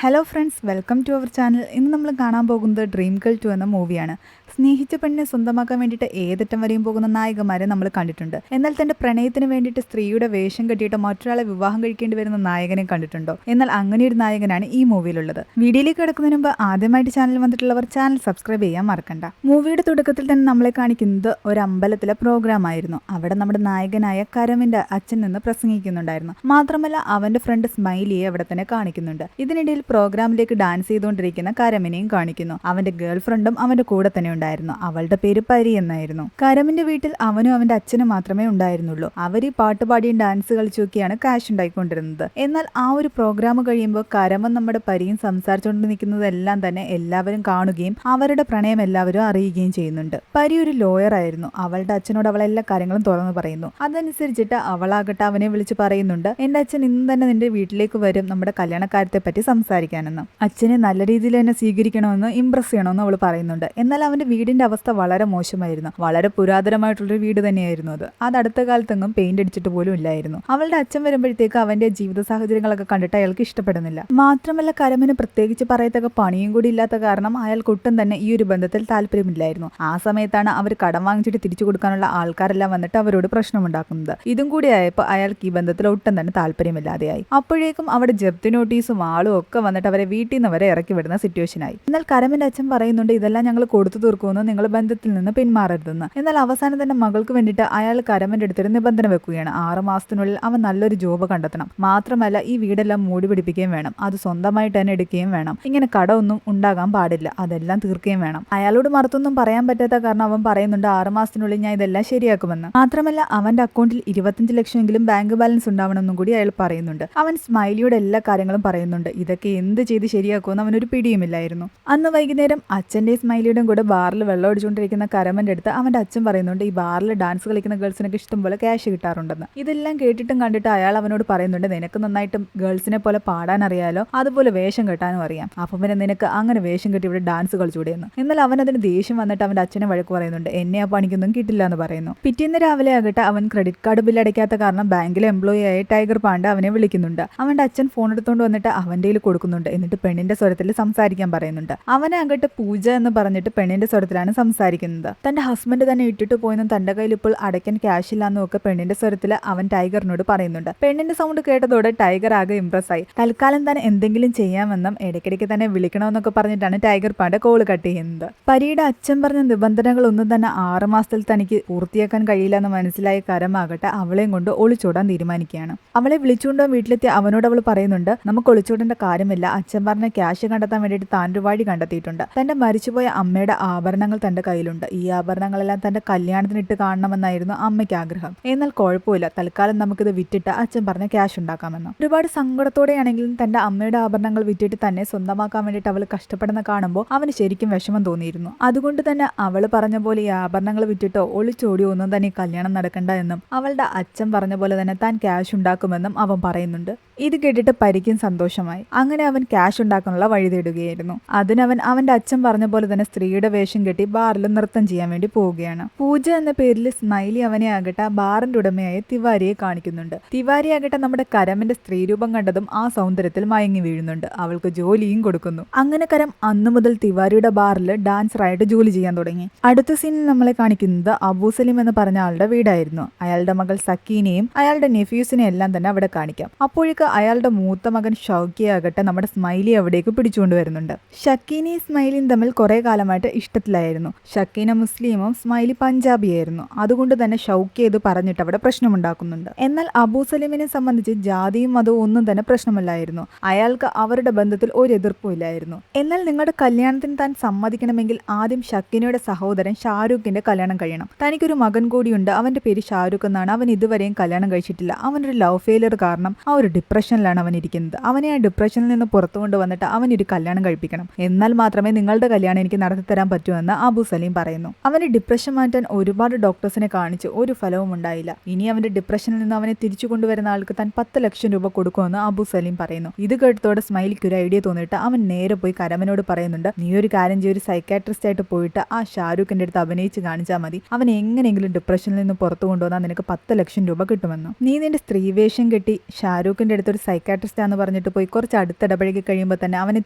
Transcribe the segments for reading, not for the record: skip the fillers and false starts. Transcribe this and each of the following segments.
Hello friends, welcome to our channel. ഇന്ന് നമ്മൾ കാണാൻ പോകുന്നത് ഡ്രീം ഗേൾ 2 എന്ന മൂവിയാണ്. സ്നേഹിച്ച പെണ്ണിനെ സ്വന്തമാക്കാൻ വേണ്ടിയിട്ട് ഏതറ്റം വരെയും പോകുന്ന നായികമാരെ നമ്മൾ കണ്ടിട്ടുണ്ട്. എന്നാൽ തന്റെ പ്രണയത്തിന് വേണ്ടിയിട്ട് സ്ത്രീയുടെ വേഷം കെട്ടിയിട്ട് മറ്റൊരാളെ വിവാഹം കഴിക്കേണ്ടി വരുന്ന നായകനെ കണ്ടിട്ടുണ്ടോ? എന്നാൽ അങ്ങനെ ഒരു നായകനാണ് ഈ മൂവിയിലുള്ളത്. വീഡിയോയിലേക്ക് കിടക്കുന്നതിന് മുമ്പ് ആദ്യമായിട്ട് ചാനൽ വന്നിട്ടുള്ളവർ ചാനൽ സബ്സ്ക്രൈബ് ചെയ്യാൻ മറക്കണ്ട. മൂവിയുടെ തുടക്കത്തിൽ തന്നെ നമ്മളെ കാണിക്കുന്നത് ഒരു അമ്പലത്തിലെ പ്രോഗ്രാം ആയിരുന്നു. അവിടെ നമ്മുടെ നായകനായ കരമിന്റെ അച്ഛൻ നിന്ന് പ്രസംഗിക്കുന്നുണ്ടായിരുന്നു. മാത്രമല്ല അവന്റെ ഫ്രണ്ട് സ്മൈലിയെ അവിടെ തന്നെ കാണിക്കുന്നുണ്ട്. ഇതിനിടയിൽ പ്രോഗ്രാമിലേക്ക് ഡാൻസ് ചെയ്തുകൊണ്ടിരിക്കുന്ന കരമിനെയും കാണിക്കുന്നു. അവന്റെ ഗേൾ ഫ്രണ്ടും അവന്റെ കൂടെ തന്നെ ഉണ്ടായിരുന്നു. അവളുടെ പേര് പരി എന്നായിരുന്നു. കരമിന്റെ വീട്ടിൽ അവനും അവന്റെ അച്ഛനും മാത്രമേ ഉണ്ടായിരുന്നുള്ളൂ. അവർ ഈ പാട്ടുപാടിയും ഡാൻസ് കളിച്ചൊക്കെയാണ് കാശ് ഉണ്ടായിക്കൊണ്ടിരുന്നത്. എന്നാൽ ആ ഒരു പ്രോഗ്രാം കഴിയുമ്പോൾ കരമും നമ്മുടെ പരിയും സംസാരിച്ചുകൊണ്ട് നിൽക്കുന്നതെല്ലാം തന്നെ എല്ലാവരും കാണുകയും അവരുടെ പ്രണയം എല്ലാവരും അറിയുകയും ചെയ്യുന്നുണ്ട്. പരി ഒരു ലോയർ ആയിരുന്നു. അവളുടെ അച്ഛനോട് അവൾ എല്ലാ കാര്യങ്ങളും തുറന്നു പറയുന്നു. അതനുസരിച്ചിട്ട് അവളാകട്ടെ അവനെ വിളിച്ച് പറയുന്നുണ്ട്, എന്റെ അച്ഛൻ ഇന്ന് തന്നെ നിന്റെ വീട്ടിലേക്ക് വരും, നമ്മുടെ കല്യാണക്കാര്യത്തെ പറ്റി സംസാരിക്കാനെന്ന്. അച്ഛനെ നല്ല രീതിയിൽ തന്നെ സ്വീകരിക്കണമെന്ന് ഇംപ്രസ് ചെയ്യണമെന്ന് അവൾ പറയുന്നുണ്ട്. എന്നാൽ അവന്റെ വീടിന്റെ അവസ്ഥ വളരെ മോശമായിരുന്നു. വളരെ പുരാതനമായിട്ടുള്ളൊരു വീട് തന്നെയായിരുന്നു അത് അടുത്ത കാലത്തെങ്ങും പെയിന്റ് അടിച്ചിട്ട് പോലും ഇല്ലായിരുന്നു. അവളുടെ അച്ഛൻ വരുമ്പോഴത്തേക്ക് അവന്റെ ജീവിത സാഹചര്യങ്ങളൊക്കെ കണ്ടിട്ട് അയാൾക്ക് ഇഷ്ടപ്പെടുന്നില്ല. മാത്രമല്ല കരമിന് പ്രത്യേകിച്ച് പറയത്തക്ക പണിയും കൂടി ഇല്ലാത്ത കാരണം അയാൾക്ക് ഒട്ടും തന്നെ ഈ ഒരു ബന്ധത്തിൽ താല്പര്യമില്ലായിരുന്നു. ആ സമയത്താണ് അവർ കടം വാങ്ങിച്ചിട്ട് തിരിച്ചു കൊടുക്കാനുള്ള ആൾക്കാരെല്ലാം വന്നിട്ട് അവരോട് പ്രശ്നമുണ്ടാക്കുന്നത്. ഇതും കൂടി ആയപ്പോൾ അയാൾക്ക് ഈ ബന്ധത്തിൽ ഒട്ടും തന്നെ താല്പര്യമില്ലാതെയായി. അപ്പോഴേക്കും അവിടെ ജപ്തി നോട്ടീസും ആളും ഒക്കെ വന്നിട്ട് അവരെ വീട്ടിൽ നിന്ന് വരെ ഇറക്കി വിടുന്ന സിറ്റുവേഷനായി. എന്നാൽ കരമിന്റെ അച്ഛൻ പറയുന്നുണ്ട്, ഇതെല്ലാം ഞങ്ങൾ കൊടുത്തു തീർക്കുമെന്ന്, നിങ്ങൾ ബന്ധത്തിൽ നിന്ന് പിന്മാറരുതെന്ന്. എന്നാൽ അവസാനം തന്നെ മകൾക്ക് വേണ്ടിയിട്ട് അയാൾ കരമിന്റെ അടുത്തൊരു നിബന്ധന വെക്കുകയാണ്. 6 മാസത്തിനുള്ളിൽ അവൻ നല്ലൊരു ജോബ് കണ്ടെത്തണം. മാത്രമല്ല ഈ വീടെല്ലാം മൂടി പിടിപ്പിക്കുകയും വേണം. അത് സ്വന്തമായിട്ട് തന്നെ എടുക്കുകയും വേണം. ഇങ്ങനെ കടമൊന്നും ഉണ്ടാകാൻ പാടില്ല, അതെല്ലാം തീർക്കുകയും വേണം. അയാളോട് മറുത്തൊന്നും പറയാൻ പറ്റാത്ത കാരണം അവൻ പറയുന്നുണ്ട് 6 മാസത്തിനുള്ളിൽ ഞാൻ ഇതെല്ലാം ശരിയാക്കുമെന്ന്. മാത്രമല്ല അവന്റെ അക്കൗണ്ടിൽ 25 ലക്ഷമെങ്കിലും ബാങ്ക് ബാലൻസ് ഉണ്ടാവണമെന്നും കൂടി അയാൾ പറയുന്നുണ്ട്. അവൻ സ്മൈലിയുടെ എല്ലാ കാര്യങ്ങളും പറയുന്നുണ്ട്. ഇതൊക്കെ എന്ത് ചെയ്ത് ശരിയാക്കുമെന്ന് അവനൊരു പിടിയുമില്ലായിരുന്നു. അന്ന് വൈകുന്നേരം അച്ഛൻ്റെയും സ്മൈലിയുടെയും കൂടെ ബാറിൽ വെള്ളം അടിച്ചുകൊണ്ടിരിക്കുന്ന കരമന്റെ അടുത്ത് അവന്റെ അച്ഛൻ പറയുന്നുണ്ട്, ഈ ബാറിൽ ഡാൻസ് കളിക്കുന്ന ഗേൾസിനൊക്കെ ഇഷ്ടംപോലെ ക്യാഷ് കിട്ടാറുണ്ടെന്ന്. ഇതെല്ലാം കേട്ടിട്ടും കണ്ടിട്ട് അയാൾ അവനോട് പറയുന്നുണ്ട്, നിനക്ക് നന്നായിട്ടും ഗേൾസിനെ പോലെ പാടാൻ അറിയാലോ, അതുപോലെ വേഷം കെട്ടാനും അറിയാം. അപ്പം പിന്നെ നിനക്ക് അങ്ങനെ വേഷം കെട്ടി ഇവിടെ ഡാൻസ് കളിച്ചുകൂടെയെന്ന്. എന്നാൽ അവൻ അതിന് ദേഷ്യം വന്നിട്ട് അവന്റെ അച്ഛനെ വഴക്ക് പറയുന്നുണ്ട്, എന്നെ ആ പണിക്കൊന്നും കിട്ടില്ല എന്ന് പറയുന്നു. പിറ്റേന്ന് രാവിലെ ആകട്ടെ അവൻ ക്രെഡിറ്റ് കാർഡ് ബില്ല് അടയ്ക്കാത്ത കാരണം ബാങ്കിലെ എംപ്ലോയി ആയ ടൈഗർ പാണ്ഡ അവനെ വിളിക്കുന്നുണ്ട്. അവന്റെ അച്ഛൻ ഫോൺ എടുത്തുകൊണ്ട് വന്നിട്ട് അവന്റെ കയ്യിൽ കൊടുക്കുന്നുണ്ട്. എന്നിട്ട് പെണ്ണിന്റെ സ്വരത്തിൽ സംസാരിക്കാൻ പറയുന്നുണ്ട്. അവനെ അങ്ങോട്ട് പൂജ എന്ന് പറഞ്ഞിട്ട് പെണ്ണിന്റെ സ്വരത്തിലാണ് സംസാരിക്കുന്നത്. തന്റെ ഹസ്ബൻഡ് തന്നെ ഇട്ടിട്ട് പോയെന്നും തന്റെ കയ്യിൽ ഇപ്പോൾ അടയ്ക്കാൻ ക്യാഷ് ഇല്ലാന്നും ഒക്കെ പെണ്ണിന്റെ സ്വരത്തിൽ അവൻ ടൈഗറിനോട് പറയുന്നുണ്ട്. പെണ്ണിന്റെ സൗണ്ട് കേട്ടതോടെ ടൈഗർ ആകെ ഇംപ്രസ് ആയി. തൽക്കാലം താൻ എന്തെങ്കിലും ചെയ്യാമെന്നും ഇടയ്ക്കിടയ്ക്ക് തന്നെ വിളിക്കണമെന്നൊക്കെ പറഞ്ഞിട്ടാണ് ടൈഗർ പാണ്ഡ കോൾ കട്ട് ചെയ്യുന്നത്. പരിയുടെ അച്ഛൻ പറഞ്ഞ നിബന്ധനകളൊന്നും തന്നെ 6 മാസത്തിൽ തനിക്ക് പൂർത്തിയാക്കാൻ കഴിയില്ല എന്ന് മനസ്സിലായ കരമാകട്ടെ അവളെയും കൊണ്ട് ഒളിച്ചോടാൻ തീരുമാനിക്കുകയാണ്. അവളെ വിളിച്ചുകൊണ്ടോ വീട്ടിലെത്തി അവനോട് അവൾ പറയുന്നുണ്ട്, നമുക്ക് ഒളിച്ചോടേണ്ട കാര്യമില്ല, അച്ഛൻ പറഞ്ഞ ക്യാഷ് കണ്ടെത്താൻ വേണ്ടിയിട്ട് താൻ ഒരു വഴി കണ്ടെത്തിയിട്ടുണ്ട്. തന്റെ മരിച്ചുപോയ അമ്മയുടെ ആഭരണങ്ങൾ തന്റെ കയ്യിലുണ്ട്. ഈ ആഭരണങ്ങളെല്ലാം തന്റെ കല്യാണത്തിന് ഇട്ട് കാണണമെന്നായിരുന്നു അമ്മയ്ക്ക് ആഗ്രഹം. എന്നാൽ കുഴപ്പമില്ല, തൽക്കാലം നമുക്കിത് വിറ്റിട്ട് അച്ഛൻ പറഞ്ഞ ക്യാഷ് ഉണ്ടാക്കാമെന്ന്. ഒരുപാട് സങ്കടത്തോടെയാണെങ്കിലും തന്റെ അമ്മയുടെ ആഭരണങ്ങൾ വിറ്റിട്ട് തന്നെ സ്വന്തമാക്കാൻ വേണ്ടിയിട്ട് അവൾ കഷ്ടപ്പെടുന്ന കാണുമ്പോൾ അവന് ശരിക്കും വിഷമം തോന്നിയിരുന്നു. അതുകൊണ്ട് തന്നെ അവൾ പറഞ്ഞ പോലെ ഈ ആഭരണങ്ങൾ വിറ്റിട്ടോ ഒളിച്ചോടിയോ ഒന്നും തന്നെ ഈ കല്യാണം നടക്കണ്ട എന്നും അവളുടെ അച്ഛൻ പറഞ്ഞ പോലെ തന്നെ താൻ ക്യാഷ് ഉണ്ടാക്കുമെന്നും അവൻ പറയുന്നുണ്ട്. ഇത് കേട്ടിട്ട് പരിക്കും സന്തോഷമായി. അങ്ങനെ അവൻ ക്യാഷ് ഉണ്ടാക്കാനുള്ള വഴി തേടുകയായിരുന്നു. അതിനവൻ അവന്റെ അച്ഛൻ പറഞ്ഞ പോലെ തന്നെ സ്ത്രീയുടെ വേഷം കെട്ടി ബാറിൽ നൃത്തം ചെയ്യാൻ വേണ്ടി പോവുകയാണ്. പൂജ എന്ന പേരിൽ സ്മൈലി അവനെ ആകട്ടെ ബാറിന്റെ ഉടമയായ തിവാരിയെ കാണിക്കുന്നുണ്ട്. തിവാരി ആകട്ടെ നമ്മുടെ കരമിന്റെ സ്ത്രീരൂപം കണ്ടതും ആ സൗന്ദര്യത്തിൽ മയങ്ങി വീഴുന്നുണ്ട്. അവൾക്ക് ജോലിയും കൊടുക്കുന്നു. അങ്ങനെ കരം അന്നു മുതൽ തിവാരിയുടെ ബാറിൽ ഡാൻസറായിട്ട് ജോലി ചെയ്യാൻ തുടങ്ങി. അടുത്ത സീനിൽ നമ്മളെ കാണിക്കുന്നത് അബൂ സലീം എന്ന് പറഞ്ഞ ആളുടെ വീടായിരുന്നു. അയാളുടെ മകൾ സക്കീനെയും അയാളുടെ നെഫ്യൂസിനെയും എല്ലാം തന്നെ അവിടെ കാണിക്കാം. അപ്പോഴേക്ക് അയാളുടെ മൂത്ത മകൻ ഷൗക്കിയാകട്ടെ നമ്മുടെ സ്മൈലി അവിടേക്ക് പിടിച്ചുകൊണ്ടുവരുന്നുണ്ട്. ഷക്കീനയും സ്മൈലിയും തമ്മിൽ കുറെ കാലമായിട്ട് ഇഷ്ടത്തിലായിരുന്നു. ഷക്കീന മുസ്ലിമും സ്മൈലി പഞ്ചാബിയായിരുന്നു. അതുകൊണ്ട് തന്നെ ഷൗക്കി ഇത് പറഞ്ഞിട്ട് അവിടെ പ്രശ്നമുണ്ടാക്കുന്നുണ്ട്. എന്നാൽ അബൂ സലീമിനെ സംബന്ധിച്ച് ജാതിയും മതവും ഒന്നും തന്നെ പ്രശ്നമല്ലായിരുന്നു. അയാൾക്ക് അവരുടെ ബന്ധത്തിൽ ഒരു എതിർപ്പും ഇല്ലായിരുന്നു. എന്നാൽ നിങ്ങളുടെ കല്യാണത്തിന് താൻ സമ്മതിക്കണമെങ്കിൽ ആദ്യം ഷക്കീനയുടെ സഹോദരൻ ഷാരൂഖിന്റെ കല്യാണം കഴിയണം. തനിക്കൊരു മകൻ കൂടിയുണ്ട്, അവന്റെ പേര് ഷാരൂഖ് എന്നാണ്. അവൻ ഇതുവരെയും കല്യാണം കഴിച്ചിട്ടില്ല. അവനൊരു ലവ് ഫെയിലിയർ കാരണം ആ ഒരു ഡിപ്രഷനിലാണ് അവൻ ഇരിക്കുന്നത്. അവനെ ആ ഡിപ്രഷനിൽ നിന്ന് പുറത്തു കൊണ്ടുവന്നിട്ട് അവനൊരു കല്യാണം കഴിപ്പിക്കണം. എന്നാൽ മാത്രമേ നിങ്ങളുടെ കല്യാണം എനിക്ക് നടത്തിത്തരാൻ പറ്റൂ എന്ന് അബൂ സലീം പറയുന്നു. അവന് ഡിപ്രഷൻ മാറ്റാൻ ഒരുപാട് ഡോക്ടേഴ്സിനെ കാണിച്ച് ഒരു ഫലവും ഉണ്ടായില്ല. ഇനി അവന്റെ ഡിപ്രഷനിൽ നിന്ന് അവനെ തിരിച്ചു കൊണ്ടുവരുന്ന ആൾക്ക് താൻ 10 ലക്ഷം രൂപ കൊടുക്കുമെന്ന് അബൂ സലീം പറയുന്നു. ഇത് കേട്ടതോടെ സ്മൈലിക്ക് ഒരു ഐഡിയ തോന്നിയിട്ട് അവൻ നേരെ പോയി കരമനോട് പറയുന്നുണ്ട്, നീ ഒരു കാര്യം ചെയ്യും, ഒരു സൈക്കാട്രിസ്റ്റ് ആയിട്ട് പോയിട്ട് ആ ഷാരൂഖിന്റെ അടുത്ത് അഭിനയിച്ച് കാണിച്ചാൽ മതി. അവൻ എങ്ങനെയെങ്കിലും ഡിപ്രഷനിൽ നിന്ന് പുറത്തു കൊണ്ടുവന്നാൽ നിനക്ക് 10 ലക്ഷം രൂപ കിട്ടുമെന്ന്. നീ നിന്റെ സ്ത്രീവേഷം കെട്ടി ഷാരൂഖിന്റെ അടുത്തൊരു സൈക്കാട്രിസ്റ്റ് ആണെന്ന് പറഞ്ഞിട്ട് പോയി കുറച്ച് അടുത്തിടപഴകി കഴിയുമ്പോൾ തന്നെ അവനെ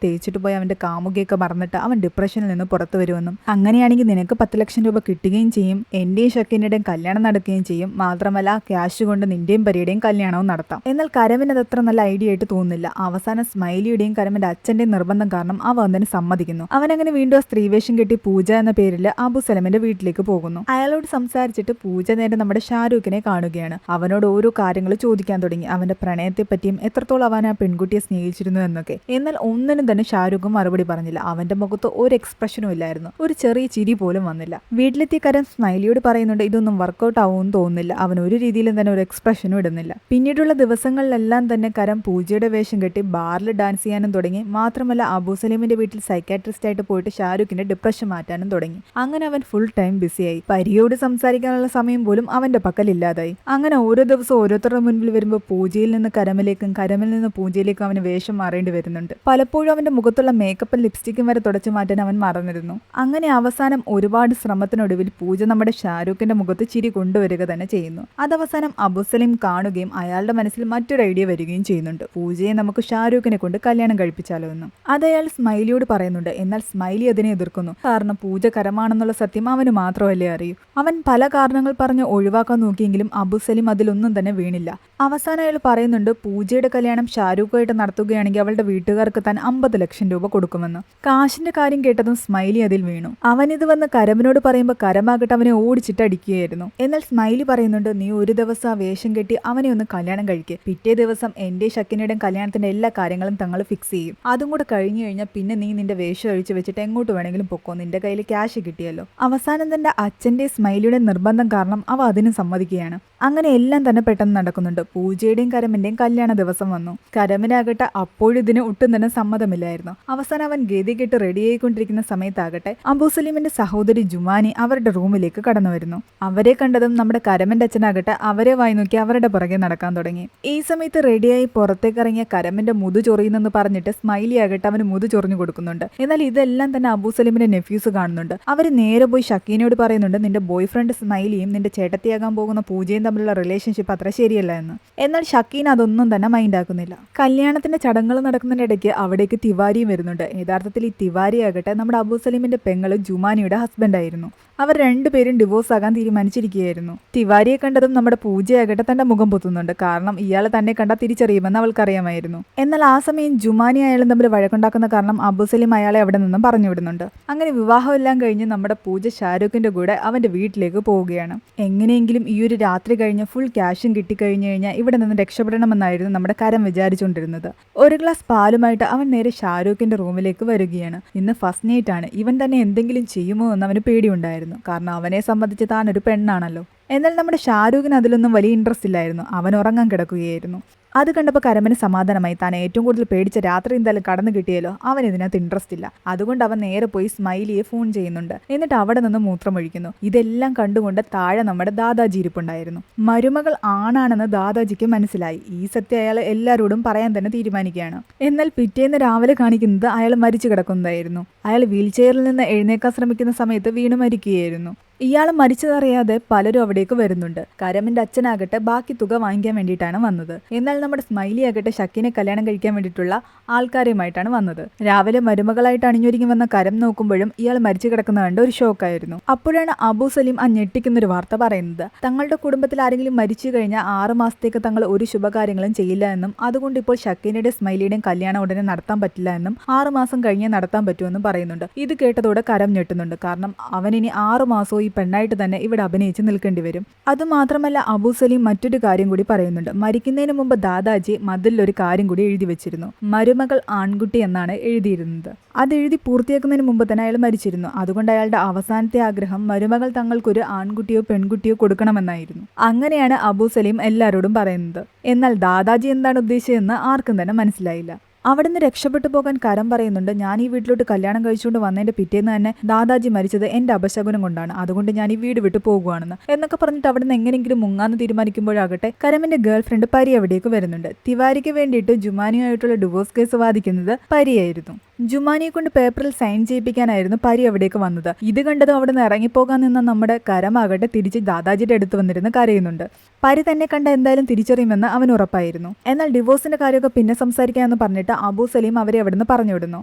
തേച്ചിട്ട് പോയി അവന്റെ കാമുകിയൊക്കെ മറന്നിട്ട് അവൻ ഡിപ്രഷനിൽ നിന്ന് പുറത്തു വരുമെന്നും അങ്ങനെയാണെങ്കിൽ നിനക്ക് 10 ലക്ഷം രൂപ കിട്ടുകയും ചെയ്യും, എന്റെയും ഷക്കീന്റെയും കല്യാണം നടക്കുകയും ചെയ്യും, മാത്രമല്ല ക്യാഷ് കൊണ്ട് നിന്റെയും പരിയുടെയും കല്യാണവും നടത്താം. എന്നാൽ കരമിന് അത് അത്ര നല്ല ഐഡിയ ആയിട്ട് തോന്നുന്നില്ല. അവസാനം സ്മൈലിയുടെയും കരമിന്റെ അച്ഛന്റെയും നിർബന്ധം കാരണം അവ അതിന് സമ്മതിക്കുന്നു. അവനങ്ങനെ വീണ്ടും ആ സ്ത്രീവേഷം കെട്ടി പൂജ എന്ന പേരിൽ അബു സലമിന്റെ വീട്ടിലേക്ക് പോകുന്നു. അയാളോട് സംസാരിച്ചിട്ട് പൂജ നേരെ നമ്മുടെ ഷാരൂഖിനെ കാണുകയാണ്. അവനോട് ഓരോ കാര്യങ്ങൾ ചോദിക്കാൻ തുടങ്ങി, അവന്റെ പ്രണയത്തെ പറ്റിയും എത്രത്തോളം അവൻ ആ പെൺകുട്ടിയെ സ്നേഹിച്ചിരുന്നു എന്നൊക്കെ. എന്നാൽ ഒന്നിനും തന്നെ ഷാരൂഖും മറുപടി പറഞ്ഞില്ല. അവന്റെ മുഖത്ത് ഒരു എക്സ്പ്രഷനും ഇല്ലായിരുന്നു, ഒരു ചെറിയ ചിരി പോലും വന്നില്ല. വീട്ടിലെത്തിയ കരം സ്മൈലിയോട് പറയുന്നുണ്ട് ഇതൊന്നും വർക്കൗട്ട് ആവുമെന്ന് തോന്നുന്നില്ല. അവൻ ഒരു രീതിയിലും തന്നെ ഒരു എക്സ്പ്രഷനും ഇടുന്നില്ല. പിന്നീടുള്ള ദിവസങ്ങളിലെല്ലാം തന്നെ കരം പൂജയുടെ വേഷം കെട്ടി ബാറിൽ ഡാൻസ് ചെയ്യാനും തുടങ്ങി. മാത്രമല്ല അബു സലീമിന്റെ വീട്ടിൽ സൈക്കാട്രിസ്റ്റ് ആയിട്ട് പോയിട്ട് ഷാരൂഖിന്റെ ഡിപ്രഷൻ മാറ്റാനും തുടങ്ങി. അങ്ങനെ അവൻ ഫുൾ ടൈം ബിസിയായി. പരിയോട് സംസാരിക്കാനുള്ള സമയം പോലും അവന്റെ പക്കലില്ലാതായി. അങ്ങനെ ഓരോ ദിവസവും ഓരോരുത്തരുടെ മുൻപിൽ വരുമ്പോൾ പൂജയിൽ നിന്ന് കരമിലേക്കും കരമിൽ നിന്ന് പൂജയിലേക്കും അവന് വേഷം മാറേണ്ടി വരുന്നുണ്ട്. പലപ്പോഴും അവന്റെ മുഖത്തുള്ള മേക്കപ്പും ലിപ്സ്റ്റിക്കും വരെ തുടച്ചു മാറ്റാൻ അവൻ മറന്നിരുന്നു. അങ്ങനെ അവസാനം ഒരുപാട് ശ്രമത്തിനൊടുവിൽ പൂജ നമ്മുടെ ഷാരൂഖിന്റെ മുഖത്ത് ചിരി കൊണ്ടുവരിക തന്നെ ചെയ്യുന്നു. അതവസാനം അബു സലീം കാണുകയും അയാളുടെ മനസ്സിൽ മറ്റൊരു ഐഡിയ വരികയും ചെയ്യുന്നുണ്ട്. പൂജയെ നമുക്ക് ഷാരൂഖിനെ കൊണ്ട് കല്യാണം കഴിപ്പിച്ചാലോ എന്നും. അത് അയാൾ സ്മൈലിയോട് പറയുന്നുണ്ട്. എന്നാൽ സ്മൈലി അതിനെ എതിർക്കുന്നു. കാരണം പൂജ കരമാണെന്നുള്ള സത്യം അവന് മാത്രമല്ലേ അറിയൂ. അവൻ പല കാരണങ്ങൾ പറഞ്ഞ് ഒഴിവാക്കാൻ നോക്കിയെങ്കിലും അബു സലീം അതിലൊന്നും തന്നെ വീണില്ല. അവസാനം അയാൾ പറയുന്നുണ്ട് പൂജയുടെ കല്യാണം ഷാരൂഖുമായിട്ട് നടത്തുകയാണെങ്കിൽ അവളുടെ വീട്ടുകാർക്ക് താൻ 50 ലക്ഷം രൂപ കൊടുക്കുമെന്ന്. കാശിന്റെ കാര്യം കേട്ടതും സ്മൈലി അതിൽ വീണു. അവനിത് വന്ന് കരമിനോട് പറയുമ്പോൾ കരമാകട്ടെ അവനെ ഓടിച്ചിട്ട് അടിക്കുകയായിരുന്നു. എന്നാൽ സ്മൈലി പറയുന്നുണ്ട് നീ ഒരു ദിവസം ആ വേഷം കെട്ടി അവനെ ഒന്ന് കല്യാണം കഴിക്കുക, പിറ്റേ ദിവസം എന്റെ ഷക്കിനുടെയും കല്യാണത്തിന്റെ എല്ലാ കാര്യങ്ങളും തങ്ങൾ ഫിക്സ് ചെയ്യും. അതും കൂടെ കഴിഞ്ഞു കഴിഞ്ഞാൽ പിന്നെ നീ നിന്റെ വേഷം അഴിച്ചു വെച്ചിട്ട് എങ്ങോട്ട് വേണമെങ്കിലും പൊക്കോ, നിന്റെ കയ്യിൽ ക്യാഷ് കിട്ടിയല്ലോ. അവസാനം തന്റെ അച്ഛന്റെ സ്മൈലിയുടെ നിർബന്ധം കാരണം അവ അതിന് സമ്മതിക്കുകയാണ്. അങ്ങനെ എല്ലാം തന്നെ പെട്ടെന്ന് നടക്കുന്നുണ്ട്. പൂജയുടെയും കരമിന്റെയും കല്യാണ ദിവസം വന്നു. കരമിനാകട്ടെ അപ്പോഴിതിന് ഒട്ടും തന്നെ സമ്മതമില്ലായിരുന്നു. അവസാനം അവൻ ഗതി കെട്ട് റെഡിയായിക്കൊണ്ടിരിക്കുന്ന സമയത്താകട്ടെ അബു സലീമിന്റെ സഹോദരി ജുമാനി അവരുടെ റൂമിലേക്ക് കടന്നു വരുന്നു. അവരെ കണ്ടതും നമ്മുടെ കരമിന്റെ അച്ഛനാകട്ടെ അവരെ വായി നോക്കി അവരുടെ പുറകെ നടക്കാൻ തുടങ്ങി. ഈ സമയത്ത് റെഡിയായി പുറത്തേക്ക് ഇറങ്ങിയ കരമിന്റെ മുതു ചൊറിയുന്നെന്ന് പറഞ്ഞിട്ട് സ്മൈലി ആകട്ടെ അവന് മുതു ചൊറിഞ്ഞു കൊടുക്കുന്നുണ്ട്. എന്നാൽ ഇതെല്ലാം തന്നെ അബു സലീമിന്റെ നെഫ്യൂസ് കാണുന്നുണ്ട്. അവർ നേരെ പോയി ഷക്കീനോട് പറയുന്നുണ്ട് നിന്റെ ബോയ് ഫ്രണ്ട് സ്മൈലിയും നിന്റെ ചേട്ടത്തിയാകാൻ പോകുന്ന പൂജയും തമ്മിലുള്ള റിലേഷൻഷിപ്പ് അത്ര ശരിയല്ല എന്ന്. എന്നാൽ ഷക്കീൻ അതൊന്നും തന്നെ മൈൻഡ് ആക്കുന്നില്ല. കല്യാണത്തിന്റെ ചടങ്ങുകൾ നടക്കുന്നതിനിടയ്ക്ക് അവിടേക്ക് തിവാരിയും വരുന്നുണ്ട്. യഥാർത്ഥത്തിൽ ഈ തിവാരി ആകട്ടെ നമ്മുടെ അബു സലീമിന്റെ പെങ്ങള് ജുമാനിയുടെ ഹസ്ബൻഡായിരുന്നു. അവർ രണ്ടുപേരും ഡിവോഴ്സ് ആകാൻ തീരുമാനിച്ചിരിക്കുകയായിരുന്നു. തിവാരിയെ കണ്ടതും നമ്മുടെ പൂജയാകട്ടെ തന്റെ മുഖം പൊത്തുന്നുണ്ട്. കാരണം ഇയാൾ തന്നെ കണ്ടാൽ തിരിച്ചറിയുമെന്ന് അവൾക്കറിയാമായിരുന്നു. എന്നാൽ ആ സമയം ജുമാനി അയാളും തമ്മിൽ വഴക്കുണ്ടാക്കുന്ന കാരണം അബു സലീം അയാളെ അവിടെ നിന്നും പറഞ്ഞു വിടുന്നുണ്ട്. അങ്ങനെ വിവാഹമെല്ലാം കഴിഞ്ഞ് നമ്മുടെ പൂജ ഷാരൂഖിന്റെ കൂടെ അവന്റെ വീട്ടിലേക്ക് പോവുകയാണ്. എങ്ങനെയെങ്കിലും ഈ ഒരു രാത്രി കഴിഞ്ഞ് ഫുൾ ക്യാഷും കിട്ടിക്കഴിഞ്ഞു കഴിഞ്ഞാൽ ഇവിടെ നിന്ന് രക്ഷപ്പെടണമെന്നായിരുന്നു നമ്മുടെ കരം വിചാരിച്ചുകൊണ്ടിരുന്നത്. ഒരു ഗ്ലാസ് പാലുമായിട്ട് അവൻ നേരെ ഷാരൂഖിന്റെ റൂമിലേക്ക് വരികയാണ്. ഇന്ന് ഫസ്റ്റ് നൈറ്റ് ആണ്. ഇവൻ തന്നെ എന്തെങ്കിലും ചെയ്യുമോ എന്ന് അവന് പേടിയുണ്ടായിരുന്നു. കാരണം അവനെ സംബന്ധിച്ച് താൻ ഒരു പെണ്ണാണല്ലോ. എന്നാൽ നമ്മുടെ ഷാരൂഖിന് അതിലൊന്നും വലിയ ഇൻട്രസ്റ്റ് ഇല്ലായിരുന്നു. അവൻ ഉറങ്ങാൻ കിടക്കുകയായിരുന്നു. അത് കണ്ടപ്പോൾ കരമന് സമാധാനമായി. താൻ ഏറ്റവും കൂടുതൽ പേടിച്ച രാത്രി എന്തായാലും കടന്നു കിട്ടിയല്ലോ, അവൻ ഇതിനകത്ത് ഇൻട്രസ്റ്റ് ഇല്ല. അതുകൊണ്ട് അവൻ നേരെ പോയി സ്മൈലിയെ ഫോൺ ചെയ്യുന്നുണ്ട്. എന്നിട്ട് അവിടെ നിന്ന് മൂത്രമൊഴിക്കുന്നു. ഇതെല്ലാം കണ്ടുകൊണ്ട് താഴെ നമ്മുടെ ദാദാജി ഇരിപ്പുണ്ടായിരുന്നു. മരുമകൾ ആണാണെന്ന് ദാദാജിക്ക് മനസ്സിലായി. ഈ സത്യം അയാൾ എല്ലാവരോടും പറയാൻ തന്നെ തീരുമാനിക്കുകയാണ്. എന്നാൽ പിറ്റേന്ന് രാവിലെ കാണിക്കുന്നത് അയാൾ മരിച്ചു കിടക്കുന്നതായിരുന്നു. അയാൾ വീൽ ചെയറിൽ നിന്ന് എഴുന്നേക്കാൻ ശ്രമിക്കുന്ന സമയത്ത് വീണു മരിക്കുകയായിരുന്നു. ഇയാൾ മരിച്ചതറിയാതെ പലരും അവിടേക്ക് വരുന്നുണ്ട്. കരമിന്റെ അച്ഛനാകട്ടെ ബാക്കി തുക വാങ്ങിക്കാൻ വേണ്ടിയിട്ടാണ് വന്നത്. എന്നാൽ നമ്മുടെ സ്മൈലി ആകട്ടെ ഷക്കീനെ കല്യാണം കഴിക്കാൻ വേണ്ടിയിട്ടുള്ള ആൾക്കാരുമായിട്ടാണ് വന്നത്. രാവിലെ മരുമകളായിട്ട് അണിഞ്ഞൊരുങ്ങി വന്ന കരം നോക്കുമ്പോഴും ഇയാൾ മരിച്ചു കിടക്കുന്ന കണ്ട് ഒരു ഷോക്കായിരുന്നു. അപ്പോഴാണ് അബു സലീം ആ ഞെട്ടിക്കുന്നൊരു വാർത്ത പറയുന്നത്. തങ്ങളുടെ കുടുംബത്തിൽ ആരെങ്കിലും മരിച്ചു കഴിഞ്ഞാൽ 6 മാസത്തേക്ക് തങ്ങൾ ഒരു ശുഭകാര്യങ്ങളും ചെയ്യില്ല എന്നും അതുകൊണ്ട് ഇപ്പോൾ ഷക്കീനയുടെയും സ്മൈലിയുടെയും കല്യാണം ഉടനെ നടത്താൻ പറ്റില്ല എന്നും 6 മാസം കഴിഞ്ഞേ നടത്താൻ പറ്റുമെന്നും പറയുന്നുണ്ട്. ഇത് കേട്ടതോടെ കരം ഞെട്ടുന്നുണ്ട്. കാരണം അവനിനി 6 മാസവും ഈ പെണ്ണായിട്ട് തന്നെ ഇവിടെ അഭിനയിച്ച് നിൽക്കേണ്ടി വരും. അതുമാത്രമല്ല അബു സലീം മറ്റൊരു കാര്യം കൂടി പറയുന്നുണ്ട്. മരിക്കുന്നതിന് മുമ്പ് ദാദാജി മതിലൊരു കാര്യം കൂടി എഴുതി വെച്ചിരുന്നു. മരുമകൾ ആൺകുട്ടി എന്നാണ് എഴുതിയിരുന്നത്. അത് എഴുതി പൂർത്തിയാക്കുന്നതിന് മുമ്പ് തന്നെ അയാൾ മരിച്ചിരുന്നു. അതുകൊണ്ട് അയാളുടെ അവസാനത്തെ ആഗ്രഹം മരുമകൾ തങ്ങൾക്കൊരു ആൺകുട്ടിയോ പെൺകുട്ടിയോ കൊടുക്കണമെന്നായിരുന്നു. അങ്ങനെയാണ് അബു സലീം എല്ലാവരോടും പറയുന്നത്. എന്നാൽ ദാദാജി എന്താണ് ഉദ്ദേശിച്ചതെന്ന് ആർക്കും തന്നെ മനസ്സിലായില്ല. അവിടുന്ന് രക്ഷപ്പെട്ടു പോകാൻ കരം പറയുന്നുണ്ട്. ഞാൻ ഈ വീട്ടിലോട്ട് കല്യാണം കഴിച്ചുകൊണ്ട് വന്നതിന്റെ പിറ്റേന്ന് തന്നെ ദാദാജി മരിച്ചത് എന്റെ അപശകുനം കൊണ്ടാണ്. അതുകൊണ്ട് ഞാൻ ഈ വീട് വിട്ടു പോകുകയാണെന്ന് എന്നൊക്കെ പറഞ്ഞിട്ട് അവിടുന്ന് എങ്ങനെയെങ്കിലും മുങ്ങാന്ന് തീരുമാനിക്കുമ്പോഴാകട്ടെ കരമിന്റെ ഗേൾ ഫ്രണ്ട് പരി അവിടേക്ക് വരുന്നുണ്ട്. തിവാരിക്ക് വേണ്ടിയിട്ട് ജുമാനിയുമായിട്ടുള്ള ഡിവോഴ്സ് കേസ് വാദിക്കുന്നത് പരിയായിരുന്നു. ജുമാനിയെ കൊണ്ട് പേപ്പറിൽ സൈൻ ചെയ്യിപ്പിക്കാനായിരുന്നു പരി അവിടേക്ക് വന്നത്. ഇത് കണ്ടതും അവിടെ നിന്ന് ഇറങ്ങിപ്പോകാൻ നിന്ന നമ്മുടെ കരമാകട്ടെ തിരിച്ച് ദാദാജിയുടെ അടുത്ത് വന്നിരുന്ന് കരയുന്നുണ്ട്. പരി തന്നെ കണ്ട എന്തായാലും തിരിച്ചറിയുമെന്ന് അവൻ ഉറപ്പായിരുന്നു. എന്നാൽ ഡിവോഴ്സിന്റെ കാര്യമൊക്കെ പിന്നെ സംസാരിക്കാമെന്ന് പറഞ്ഞിട്ട് അബു സലീം അവരെ അവിടെ നിന്ന് പറഞ്ഞുവിടുന്നു.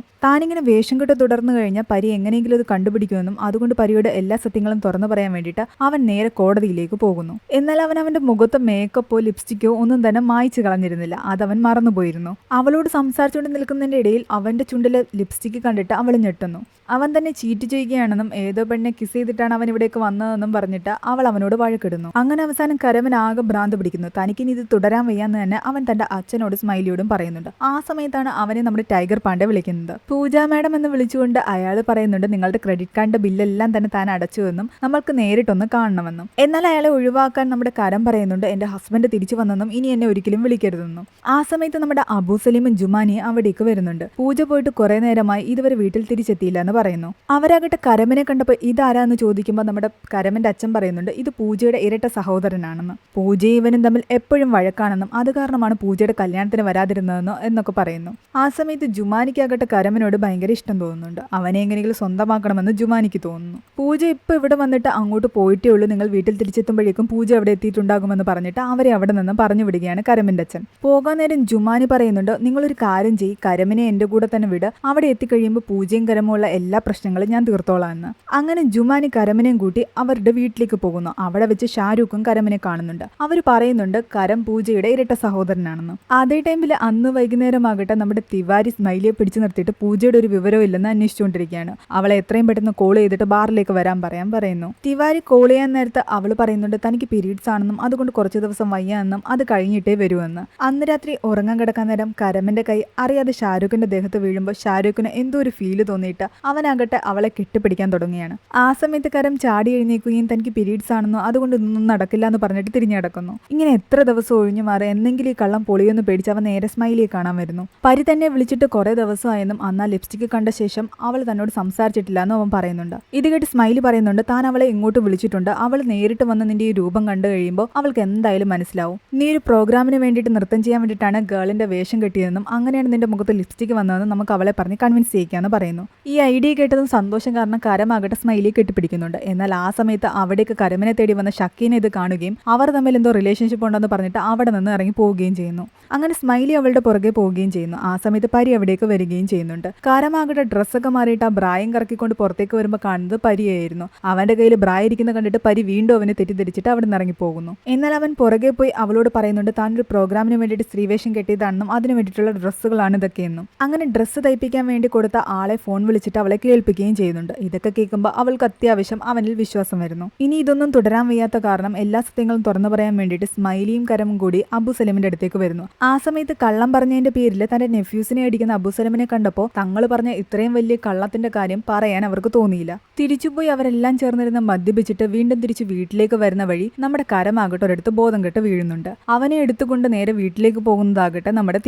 താനിങ്ങനെ വേഷം കെട്ട് തുടർന്നു കഴിഞ്ഞാൽ പരി എങ്ങനെയെങ്കിലും അത് കണ്ടുപിടിക്കുമെന്നും അതുകൊണ്ട് പരിയുടെ എല്ലാ സത്യങ്ങളും തുറന്നു പറയാൻ വേണ്ടിയിട്ട് അവൻ നേരെ കോടതിയിലേക്ക് പോകുന്നു. എന്നാൽ അവൻ അവന്റെ മുഖത്ത് മേക്കപ്പോ ലിപ്സ്റ്റിക്കോ ഒന്നും തന്നെ മായ്ച്ചു കളഞ്ഞിരുന്നില്ല. അതവൻ മറന്നുപോയിരുന്നു. അവളോട് സംസാരിച്ചുകൊണ്ട് നിൽക്കുന്നതിന്റെ ഇടയിൽ അവന്റെ ചുണ്ടിലെ ലിപ്സ്റ്റിക്ക് കണ്ടിട്ട് അവൾ ഞെട്ടുന്നു. അവൻ തന്നെ ചീറ്റ് ചെയ്യുകയാണെന്നും ഏതോ പെണ്ണെ കിസ് ചെയ്തിട്ടാണ് അവൻ ഇവിടേക്ക് വന്നതെന്നും പറഞ്ഞിട്ട് അവൾ അവനോട് വഴക്കിടുന്നു. അങ്ങനെ അവസാനം കരമൻ ആകെ ഭ്രാന്ത് പിടിക്കുന്നു. തനിക്കിനി ഇത് തുടരാൻ വയ്യാന്ന് തന്നെ അവൻ തന്റെ അച്ഛനോട് സ്മൈലിയോടും പറയുന്നുണ്ട്. ആ സമയത്താണ് അവനെ നമ്മുടെ ടൈഗർ പാണ്ഡെ വിളിക്കുന്നത്. പൂജ മാഡം എന്ന് വിളിച്ചുകൊണ്ട് അയാൾ പറയുന്നുണ്ട് നിങ്ങളുടെ ക്രെഡിറ്റ് കാർഡിന്റെ ബില്ലെല്ലാം തന്നെ താൻ അടച്ചുവെന്നും നമ്മൾക്ക് നേരിട്ടൊന്ന് കാണണമെന്നും. എന്നാൽ അയാളെ ഒഴിവാക്കാൻ നമ്മുടെ കരം പറയുന്നുണ്ട് എന്റെ ഹസ്ബൻഡ് തിരിച്ചു വന്നെന്നും ഇനി എന്നെ ഒരിക്കലും വിളിക്കരുതെന്നും. ആ സമയത്ത് നമ്മുടെ അബു സലീമും ജുമാനിയും അവിടേക്ക് വരുന്നുണ്ട്. പൂജ പോയിട്ട് കുറെ നേരമായി ഇതുവരെ വീട്ടിൽ തിരിച്ചെത്തിയില്ല എന്ന് പറയുന്നു. അവരാകട്ടെ കരമനെ കണ്ടപ്പോൾ ഇതാരാന്ന് ചോദിക്കുമ്പോൾ നമ്മുടെ കരമന്റെ അച്ഛൻ പറയുന്നുണ്ട് ഇത് പൂജയുടെ ഇരട്ട സഹോദരനാണെന്ന്. പൂജയും ഇവനും തമ്മിൽ എപ്പോഴും വഴക്കാണെന്നും അത് കാരണമാണ് പൂജയുടെ കല്യാണത്തിന് വരാതിരുന്നതെന്നോ എന്നൊക്കെ പറയുന്നു. ആ സമയത്ത് ജുമാനിക്കാകട്ടെ കരമനോട് ഭയങ്കര ഇഷ്ടം തോന്നുന്നുണ്ട്. അവനെ എങ്ങനെയെങ്കിലും സ്വന്തമാക്കണമെന്ന് ജുമാനിക്ക് തോന്നുന്നു. പൂജ ഇപ്പൊ ഇവിടെ വന്നിട്ട് അങ്ങോട്ട് പോയിട്ടേ ഉള്ളൂ, നിങ്ങൾ വീട്ടിൽ തിരിച്ചെത്തുമ്പോഴേക്കും പൂജ അവിടെ എത്തിയിട്ടുണ്ടാകുമെന്ന് പറഞ്ഞിട്ട് അവരെ അവിടെ നിന്ന് പറഞ്ഞു വിടുകയാണ് കരമന്റെ അച്ഛൻ. പോകാൻ നേരം ജുമാനി പറയുന്നുണ്ട് നിങ്ങളൊരു കാര്യം ചെയ്യ്, കരമനെ എന്റെ കൂടെ തന്നെ വിട്, അവിടെ എത്തിക്കഴിയുമ്പോൾ പൂജയും കരമുള്ള എല്ലാ പ്രശ്നങ്ങളും ഞാൻ തീർത്തോളാം എന്ന്. അങ്ങനെ ജുമാനി കരമനെയും കൂട്ടി അവരുടെ വീട്ടിലേക്ക് പോകുന്നു. അവിടെ വെച്ച് ഷാരൂഖും കരമനെ കാണുന്നുണ്ട്. അവർ പറയുന്നുണ്ട് കരം പൂജയുടെ ഇരട്ട സഹോദരനാണെന്ന്. അതേ ടൈമിൽ അന്ന് വൈകുന്നേരമാകട്ടെ നമ്മുടെ തിവാരി സ്മൈലിയെ പിടിച്ചു നിർത്തിയിട്ട് പൂജയുടെ ഒരു വിവരവും ഇല്ലെന്ന് അന്വേഷിച്ചുകൊണ്ടിരിക്കുകയാണ്. അവളെ എത്രയും പെട്ടെന്ന് കോൾ ചെയ്തിട്ട് ബാറിലേക്ക് വരാൻ പറയുന്നു. തിവാരി കോൾ ചെയ്യാൻ നേരത്ത് അവൾ പറയുന്നുണ്ട് തനിക്ക് പീരീഡ്സ് ആണെന്നും അതുകൊണ്ട് കുറച്ച് ദിവസം വയ്യാന്നും അത് കഴിഞ്ഞിട്ടേ വരുമെന്ന്. അന്ന് രാത്രി ഉറങ്ങാൻ കിടക്കാൻ നേരം കരമന്റെ കൈ അറിയാതെ ഷാരൂഖിന്റെ ദേഹത്ത് വീഴുമ്പോൾ ഷാരൂഖിന് എന്തോ ഒരു ഫീല് തോന്നിയിട്ട് അവനാകട്ടെ അവളെ കെട്ടിപ്പിടിക്കാൻ തുടങ്ങിയാണ്. ആ സമയത്ത് കരം ചാടി എഴുന്നേക്കുകയും തനിക്ക് പീരീഡ്സ് ആണെന്നോ അതുകൊണ്ട് ഇതൊന്നും നടക്കില്ല എന്ന് പറഞ്ഞിട്ട് തിരിഞ്ഞു കിടക്കുന്നു. ഇങ്ങനെ എത്ര ദിവസം ഒഴിഞ്ഞു മാറി എന്തെങ്കിലും ഈ കള്ളം പൊളിയൊന്ന് പേടിച്ച് അവൻ നേരെ സ്മൈലിയെ കാണാൻ വരുന്നു. പരി തന്നെ വിളിച്ചിട്ട് കുറെ ദിവസമായെന്നും അന്നാ ലിപ്സ്റ്റിക്ക് കണ്ട ശേഷം അവൾ തന്നോട് സംസാരിച്ചിട്ടില്ല എന്നും അവൻ പറയുന്നുണ്ട്. ഇത് കേട്ട് സ്മൈലി പറയുന്നുണ്ട് താൻ അവളെ ഇങ്ങോട്ട് വിളിച്ചിട്ടുണ്ട്, അവൾ നേരിട്ട് വന്ന് നിന്റെ ഈ രൂപം കണ്ടു കഴിയുമ്പോൾ അവൾക്ക് എന്തായാലും മനസ്സിലാവും നീ ഒരു പ്രോഗ്രാമിന് വേണ്ടിയിട്ട് നൃത്തം ചെയ്യാൻ വേണ്ടിയിട്ടാണ് ഗേളിന്റെ വേഷം കെട്ടിയതെന്നും അങ്ങനെയാണ് നിന്റെ മുഖത്ത് ലിപ്സ്റ്റിക്ക് വന്നതെന്നും നമുക്ക് അവളെ പറഞ്ഞ് കൺവിൻസ് ചെയ്യിക്കാന്ന് പറയുന്നു. ഈ ഐഡിയ കേട്ടതും സന്തോഷം കാരണം കരമാകട്ടെ സ്മൈലിയെ കെട്ടിപ്പിടിക്കുന്നുണ്ട്. എന്നാൽ ആ സമയത്ത് അവിടേക്ക് കരമനെ തേടി വന്ന ഷക്കീനെ ഇത് കാണുകയും അവർ തമ്മിൽ എന്തോ റിലേഷൻഷിപ്പ് ഉണ്ടെന്ന് പറഞ്ഞിട്ട് അവിടെ നിന്ന് ഇറങ്ങി പോവുകയും ചെയ്യുന്നു. അങ്ങനെ സ്മൈലി അവളുടെ പുറകെ പോവുകയും ചെയ്യുന്നു. ആ സമയത്ത് പരി അവിടേക്ക് വരികയും ചെയ്യുന്നുണ്ട്. കരമാകട്ടെ ഡ്രസ്സൊക്കെ മാറിയിട്ട് ആ ബ്രായം കറക്കിക്കൊണ്ട് പുറത്തേക്ക് വരുമ്പോൾ കാണുന്നത് പരിയായിരുന്നു. അവന്റെ കയ്യിൽ ബ്രായ ഇരിക്കുന്ന കണ്ടിട്ട് പരി വീണ്ടും അവനെ തെറ്റിദ്ധരിച്ചിട്ട് അവിടെ നിന്ന് ഇറങ്ങി പോകുന്നു. എന്നാൽ അവൻ പുറകെ പോയി അവളോട് പറയുന്നുണ്ട് താൻ ഒരു പ്രോഗ്രാമിന് വേണ്ടിയിട്ട് സ്ത്രീവേഷം കെട്ടിയതാണെന്നും അതിന് വേണ്ടിയിട്ടുള്ള ഡ്രസ്സുകളാണ് ഇതൊക്കെയെന്നും. അങ്ങനെ ഡ്രസ്സ് തയ്പ്പിക്കാൻ വേണ്ടി കൊടുത്ത ആളെ ഫോൺ വിളിച്ചിട്ട് അവളെ കേൾപ്പിക്കുകയും ചെയ്യുന്നുണ്ട്. ഇതൊക്കെ കേൾക്കുമ്പോൾ അവൾക്ക് അത്യാവശ്യം അവനിൽ വിശ്വാസം വരുന്നു. ഇനി ഇതൊന്നും തുടരാൻ വയ്യാത്ത കാരണം എല്ലാ സത്യങ്ങളും തുറന്നു പറയാൻ വേണ്ടിയിട്ട് സ്മൈലിയും കരമും കൂടി അബു സലീമിന്റെ അടുത്തേക്ക് വരുന്നു. ആ സമയത്ത് കള്ളം പറഞ്ഞതിന്റെ പേരിൽ തന്റെ നെഫ്യൂസിനെ അടിക്കുന്ന അബു സലീമിനെ കണ്ടപ്പോൾ തങ്ങൾ പറഞ്ഞ ഇത്രയും വലിയ കള്ളത്തിന്റെ കാര്യം പറയാൻ അവർക്ക് തോന്നിയില്ല. തിരിച്ചുപോയി അവരെല്ലാം ചേർന്നിരുന്ന് മദ്യപിച്ചിട്ട് വീണ്ടും തിരിച്ച് വീട്ടിലേക്ക് വരുന്ന വഴി നമ്മുടെ കരമാകട്ടെ ഒരിടത്ത് ബോധം കെട്ട് വീഴുന്നുണ്ട്. അവനെ എടുത്തുകൊണ്ട് നേരെ വീട്ടിലേക്ക് പോകുന്നതാകട്ടെ നമ്മുടെ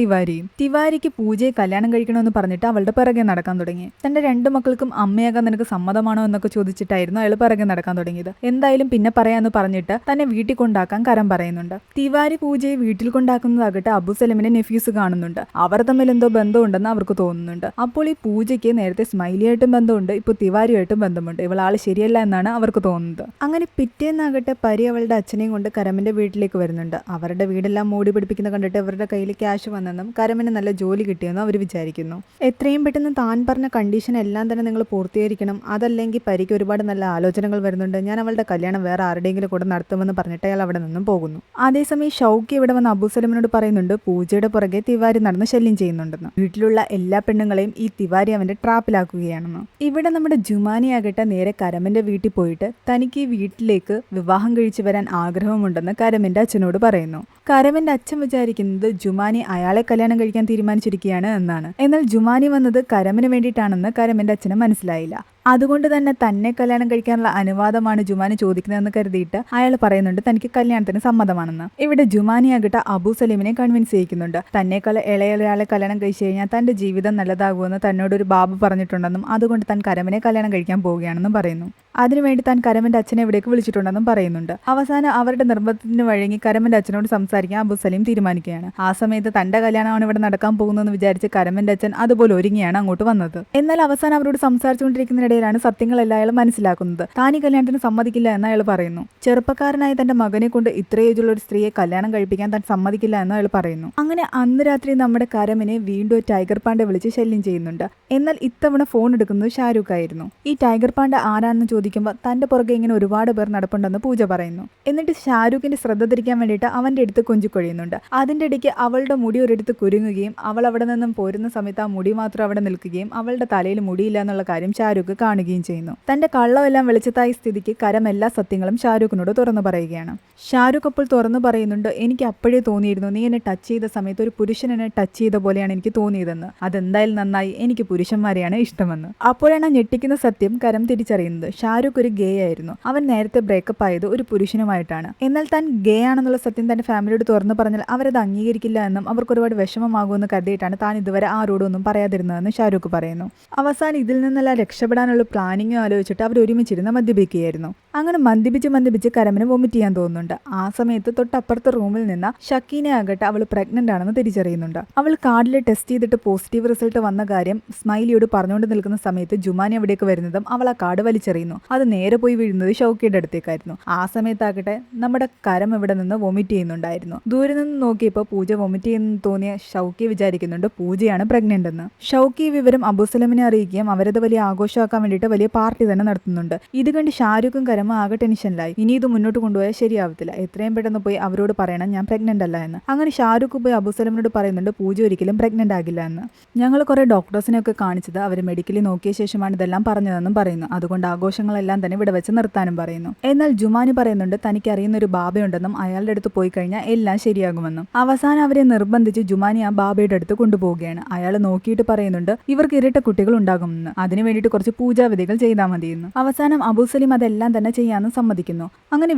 തിവാരിക്ക് പൂജയെ കല്യാണം കഴിക്കണമെന്ന് പറഞ്ഞിട്ട് അവളുടെ പിറകെ നടക്കാൻ തുടങ്ങി. തന്റെ 2 മക്കൾക്കും അമ്മയാകാൻ നിനക്ക് സമ്മതമാണോ എന്നൊക്കെ ചോദിച്ചിട്ടായിരുന്നു അയാൾ പിറകെ നടക്കാൻ തുടങ്ങിയത്. എന്തായാലും പിന്നെ പറയാന്ന് പറഞ്ഞിട്ട് തന്നെ വീട്ടിൽ കൊണ്ടാക്കാൻ കരം പറയുന്നുണ്ട്. തിവാരി പൂജയെ വീട്ടിൽ കൊണ്ടാക്കുന്നതാകട്ടെ അബു സലീമിനെ നെഫ്യൂസ് കാണുന്നുണ്ട്. അവർ തമ്മിൽ എന്തോ ബന്ധമുണ്ടെന്ന് അവർക്ക് തോന്നുന്നുണ്ട്. അപ്പോൾ ഈ പൂജയ്ക്ക് നേരത്തെ സ്മൈലിയായിട്ടും ബന്ധമുണ്ട്, ഇപ്പോൾ തിവാരിയായിട്ടും ബന്ധമുണ്ട്. ഇവളാള് ശരിയല്ല എന്നാണ് അവർക്ക് തോന്നുന്നത്. അങ്ങനെ പിറ്റേന്നാകട്ടെ പരി അവളുടെ അച്ഛനെയും കൊണ്ട് കരമിന്റെ വീട്ടിലേക്ക് വരുന്നുണ്ട്. അവരുടെ വീടെല്ലാം മൂടി പിടിപ്പിക്കുന്ന കണ്ടിട്ട് അവരുടെ കയ്യിൽ ക്യാഷ് വന്നെന്നും കരമിന് നല്ല ജോലി കിട്ടിയെന്നും അവർ വിചാരിക്കുന്നു. എത്രയും പെട്ടെന്ന് താൻ പറഞ്ഞ കണ്ടീഷൻ എല്ലാം തന്നെ നിങ്ങൾ പൂർത്തീകരിക്കണം, അതല്ലെങ്കിൽ പരിക്ക് ഒരുപാട് നല്ല ആലോചനകൾ വരുന്നുണ്ട്, ഞാൻ അവളുടെ കല്യാണം വേറെ ആരുടെയെങ്കിലും കൂടെ നടത്തുമെന്ന് പറഞ്ഞിട്ട് അയാൾ അവിടെ നിന്നും പോകുന്നു. അതേസമയം ഷൗക്കി ഇവിടെ വന്ന് അബു സലീമിനോട് പറയുന്നുണ്ട് പൂജയുടെ പുറകെ തിവാരി നടന്ന് ശല്യം ചെയ്യുന്നുണ്ടെന്ന്. വീട്ടിലുള്ള എല്ലാ പെണ്ണുങ്ങളെയും ഈ തിവാരി അവന്റെ ട്രാപ്പിലാക്കുകയാണെന്ന്. ഇവിടെ നമ്മുടെ ജുമാനിയാകട്ടെ നേരെ കരമിന്റെ വീട്ടിൽ പോയിട്ട് തനിക്ക് ഈ വീട്ടിലേക്ക് വിവാഹം കഴിച്ചു വരാൻ ആഗ്രഹമുണ്ടെന്ന് കരമിന്റെ അച്ഛനോട് പറയുന്നു. കരമിന്റെ അച്ഛൻ വിചാരിക്കുന്നത് ജുമാനി അയാളെ കല്യാണം കഴിക്കാൻ തീരുമാനിച്ചിരിക്കുകയാണ് എന്നാണ്. എന്നാൽ ജുമാനി വന്നത് കരമിന് വേണ്ടിയിട്ടാണെന്ന് കരമിന്റെ അച്ഛന് മനസ്സിലായില്ല. അതുകൊണ്ട് തന്നെ തന്നെ കല്യാണം കഴിക്കാനുള്ള അനുവാദമാണ് ജുമാനി ചോദിക്കുന്നതെന്ന് കരുതിയിട്ട് അയാൾ പറയുന്നുണ്ട് തനിക്ക് കല്യാണത്തിന് സമ്മതമാണെന്ന്. ഇവിടെ ജുമാനിയാകട്ടെ അബു സലീമിനെ കൺവിൻസ് ചെയ്യിക്കുന്നുണ്ട്. തന്നേക്കാൾ ഇളയൊരാളെ കല്യാണം കഴിച്ചു കഴിഞ്ഞാൽ തന്റെ ജീവിതം നല്ലതാകുമെന്ന് തന്നോടൊരു ബാബു പറഞ്ഞിട്ടുണ്ടെന്നും അതുകൊണ്ട് താൻ കരമനെ കല്യാണം കഴിക്കാൻ പോവുകയാണെന്നും പറയുന്നു. അതിനുവേണ്ടി താൻ കരമന്റെ അച്ഛനെ ഇവിടേക്ക് വിളിച്ചിട്ടുണ്ടെന്നും പറയുന്നുണ്ട്. അവസാനം അവരുടെ നിർബന്ധത്തിന് വഴങ്ങി കരമന്റെ അച്ഛനോട് സംസാരിക്കാൻ അബു സലീം തീരുമാനിക്കുകയാണ്. ആ സമയത്ത് തന്റെ കല്യാണമാണ് ഇവിടെ നടക്കാൻ പോകുന്നതെന്ന് വിചാരിച്ച് കരമന്റെ അച്ഛൻ അതുപോലെ ഒരുങ്ങിയാണ് അങ്ങോട്ട് വന്നത്. എന്നാൽ അവസാനം അവരോട് സംസാരിച്ചുകൊണ്ടിരിക്കുന്നതിനിടയിലാണ് സത്യങ്ങളെല്ലാം അയാൾ മനസ്സിലാക്കുന്നത്. താൻ ഈ കല്യാണത്തിന് സമ്മതിക്കില്ല എന്ന് അയാൾ പറയുന്നു. ചെറുപ്പക്കാരനായ തന്റെ മകനെ കൊണ്ട് ഇത്ര ഏജുള്ള ഒരു സ്ത്രീയെ കല്യാണം കഴിപ്പിക്കാൻ താൻ സമ്മതിക്കില്ല എന്ന് അയാൾ പറയുന്നു. അങ്ങനെ അന്ന് രാത്രി നമ്മുടെ കരമനെ വീണ്ടും ടൈഗർ പാണ്ഡെ വിളിച്ച് ശല്യം ചെയ്യുന്നുണ്ട്. എന്നാൽ ഇത്തവണ ഫോൺ എടുക്കുന്നത് ഷാരൂഖ് ആയിരുന്നു. ഈ ടൈഗർ പാണ്ഡെ ആരാണെന്ന് ചോദിക്കുമ്പോൾ തന്റെ പുറകെ ഇങ്ങനെ ഒരുപാട് പേർ നടപ്പുണ്ടെന്ന് പൂജ പറയുന്നു. എന്നിട്ട് ഷാരൂഖിന്റെ ശ്രദ്ധ തിരിക്കാൻ വേണ്ടിയിട്ട് അവന്റെ അടുത്ത് കൊഞ്ചിക്കൊഴിയുന്നുണ്ട്. അതിന്റെ ഇടയ്ക്ക് അവളുടെ മുടി ഒരിടത്ത് കുരുങ്ങുകയും അവൾ അവിടെ നിന്നും പോരുന്ന സമയത്ത് ആ മുടി മാത്രം അവിടെ നിൽക്കുകയും അവളുടെ തലയിൽ മുടിയില്ല എന്നുള്ള കാര്യം ഷാരൂഖ് കാണുകയും ചെയ്യുന്നു. തന്റെ കള്ളമെല്ലാം വെളിച്ചത്തായ സ്ഥിതിക്ക് കരം എല്ലാ സത്യങ്ങളും ഷാരൂഖിനോട് തുറന്നു പറയുകയാണ്. ഷാരൂഖ് അപ്പോൾ തുറന്നു പറയുന്നുണ്ട്, എനിക്ക് അപ്പോഴേ തോന്നിയിരുന്നു നീ എന്നെ ടച്ച് ചെയ്ത സമയത്ത് ഒരു പുരുഷൻ എന്നെ ടച്ച് ചെയ്ത പോലെയാണ് എനിക്ക് തോന്നിയതെന്ന്. അതെന്തായാലും നന്നായി, എനിക്ക് പുരുഷന്മാരെയാണ് ഇഷ്ടമെന്ന്. അപ്പോഴാണ് ഞെട്ടിക്കുന്ന സത്യം കരം തിരിച്ചറിയുന്നത്. ഷാരൂഖ് ഒരു ഗേ ആയിരുന്നു. അവൻ നേരത്തെ ബ്രേക്കപ്പ് ആയത് ഒരു പുരുഷനുമായിട്ടാണ്. എന്നാൽ താൻ ഗേ ആണെന്നുള്ള സത്യം തന്റെ ഫാമിലിയോട് തുറന്നു പറഞ്ഞാൽ അവരത് അംഗീകരിക്കില്ല എന്നും അവർക്ക് ഒരുപാട് വിഷമമാകുമെന്ന് കരുതിയിട്ടാണ് താൻ ഇതുവരെ ആരോടൊന്നും പറയാതിരുന്നതെന്ന് ഷാരൂഖ് പറയുന്നു. അവസാനം ഇതിൽ നിന്നെല്ലാം രക്ഷപ്പെടാനുള്ള പ്ലാനിങ്ങും ആലോചിച്ചിട്ട് അവർ ഒരുമിച്ചിരുന്ന് മദ്യപിക്കുകയായിരുന്നു. അങ്ങനെ മദ്യപിച്ച് കരമന് വൊമിറ്റ് ചെയ്യാൻ തോന്നുന്നുണ്ട്. ആ സമയത്ത് തൊട്ടപ്പുറത്തെ റൂമിൽ നിന്ന് ഷക്കീനെ ആകട്ടെ അവൾ പ്രഗ്നന്റ് ആണെന്ന് തിരിച്ചറിയുന്നുണ്ട്. അവൾ കാർഡിൽ ടെസ്റ്റ് ചെയ്തിട്ട് പോസിറ്റീവ് റിസൾട്ട് വന്ന കാര്യം സ്മൈലിയോട് പറഞ്ഞുകൊണ്ട് നിൽക്കുന്ന സമയത്ത് ജുമാനി അവിടേക്ക് വരുന്നതും അവൾ ആ കാർഡ് വലിച്ചെറിയുന്നു. അത് നേരെ പോയി വീഴുന്നത് ഷൗക്കിയുടെ അടുത്തേക്കായിരുന്നു. ആ സമയത്താകട്ടെ നമ്മുടെ കരം ഇവിടെ നിന്ന് വൊമിറ്റ് ചെയ്യുന്നുണ്ടായിരുന്നു. ദൂരെ നിന്ന് നോക്കിയപ്പോൾ പൂജ വൊമിറ്റ് ചെയ്യുന്നു തോന്നിയ ഷൗക്കി വിചാരിക്കുന്നുണ്ട് പൂജയാണ് പ്രഗ്നന്റ് എന്ന്. ഷൗക്കി വിവരം അബുസലമിനെ അറിയിക്കുകയും അവരത് വലിയ ആഘോഷമാക്കാൻ വേണ്ടിയിട്ട് വലിയ പാർട്ടി തന്നെ നടത്തുന്നുണ്ട്. ഇത് കണ്ട് ഷാരൂഖും കരമും ആകെ ടെൻഷനിലായി. ഇനി ഇത് മുന്നോട്ട് കൊണ്ടുപോയാൽ ശരിയാവത്തില്ല, എത്രയും പെട്ടെന്ന് പോയി അവരോട് പറയണം ഞാൻ പ്രഗ്നന്റ് അല്ല എന്ന്. അങ്ങനെ ഷാരൂഖ് പോയി അബുസലമിനോട് പറയുന്നുണ്ട് പൂജ ഒരിക്കലും പ്രഗ്നന്റ് ആകില്ല എന്ന്. ഞങ്ങൾ കുറെ ഡോക്ടേഴ്സിനെ ഒക്കെ കാണിച്ചത് അവർ മെഡിക്കലി നോക്കിയ ശേഷമാണ് ഇതെല്ലാം പറഞ്ഞതെന്നും പറയുന്നു. അതുകൊണ്ട് ആഘോഷങ്ങളെല്ലാം തന്നെ ഇവിടെ വെച്ച് നിർത്താനും പറയുന്നു. എന്നാൽ ജുമാനി പറയുന്നുണ്ട് തനിക്ക് അറിയുന്ന ഒരു ബാബയുണ്ടെന്നും അയാളുടെ അടുത്ത് പോയി കഴിഞ്ഞാൽ എല്ലാം ശരിയാകുമെന്നും. അവസാനം അവരെ നിർബന്ധിച്ച് ജുമാനി ആ ബാബയുടെ അടുത്ത് കൊണ്ടുപോവുകയാണ്. അയാൾ നോക്കിയിട്ട് പറയുന്നുണ്ട് ഇവർക്ക് ഇരട്ട കുട്ടികൾ ഉണ്ടാകുമെന്ന്, അതിനു വേണ്ടിയിട്ട് കുറച്ച് പൂജാവിധികൾ ചെയ്താൽ മതിയെന്ന്. അവസാനം അബുസലീം അതെല്ലാം തന്നെ ചെയ്യാമെന്ന് സമ്മതിക്കുന്നു. അങ്ങനെ